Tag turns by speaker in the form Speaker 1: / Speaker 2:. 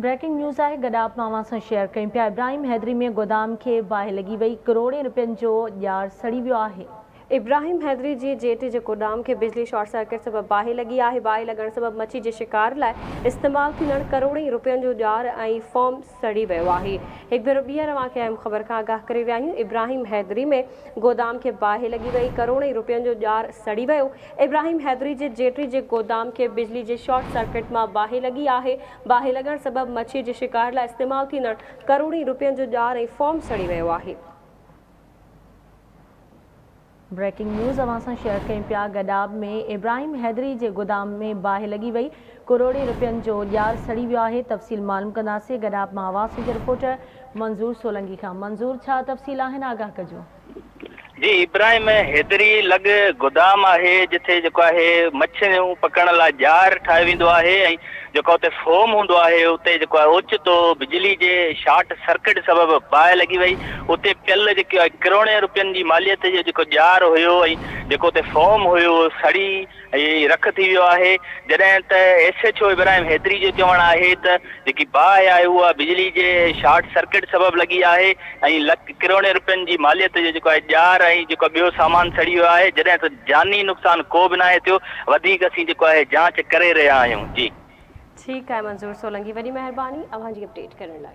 Speaker 1: Breaking news है गडाप मावा से शेयर कयूं पिया। इब्राहिम हैदरी में गोदाम के बाहि लगी वही करोड़े रुपयनि जो ॼार सड़ी वियो है।
Speaker 2: इब्राहिम हैदरी जी जेट जे गोदाम के बिजली शॉर्ट सर्किट सबब बाहि लगी है। बाहि लगण सबब मच्छी के शिकार लाइ इस्तेमाल थींदड़ करोड़े रुपयनि जो ॼार ऐं फॉर्म सड़ी वियो है। एक भेरो ॿीहर अवांखे अहम ख़बर का आगाह करे रहिया आहियूं। इब्राहिम हैदरी में गोदाम के बाहि लगी वही करोड़े रुपयनि जो ॼार सड़ी वियो। इब्राहिम हैदरी जे जेटरी जे गोदाम के बिजली के शॉर्ट सर्किट में बाहि लगी है। बाहि लगण सबब मच्छी के शिकार लाइ इस्तेमाल थींदड़ करोड़े रुपयनि जो ॼार ऐं फॉर्म सड़ी वियो है।
Speaker 1: ब्रेकिंग न्यूज़ अवां शेयर कयूं पिया। गडाब में इब्राहिम हैदरी के गोदाम में बाहि लगी वही करोड़े रुपयनि जो ॼार सड़ी वियो है। तफ़सील मालूम कंदासीं गडाब मां आवाज़ जे रिपोर्टर मंजूर सोलंकी खां। मंजूर, छा तफ़सील आहिनि, आगाह कजो।
Speaker 3: जी, इब्राहिम हैदरी लग गोदाम है जिथे जो है मच्छियों पकड़न ला जार ठाहे वेंदो है ऐं जेको उते फोम होंदो है उते जो ओचितो बिजली के शॉर्ट सर्किट सबब बाहि लगी वही। उते पियल जो करोड़े रुपयनि की मालियत जो जार हुयो ऐं जेको उते फोम हुयो सड़ी रख थी वियो है। जॾहिं त SHO इब्राहिम हैदरी जो चवण है त जेकी बाहि आहे उहा बिजली के शॉर्ट सर्किट सबब लगी है ऐं करोड़े रुपयनि की मालियत जो है जार ऐं जेको ॿियो सामान सड़ी वियो है। जॾहिं त जानी नुक़सान को भी ना थियो। वधीक असीं जेको है जांच करे रहिया आहियूं। जी
Speaker 2: ठीक है मंजूर सोलंकी, वॾी महिरबानी अवां जी अपडेट करण लाइ।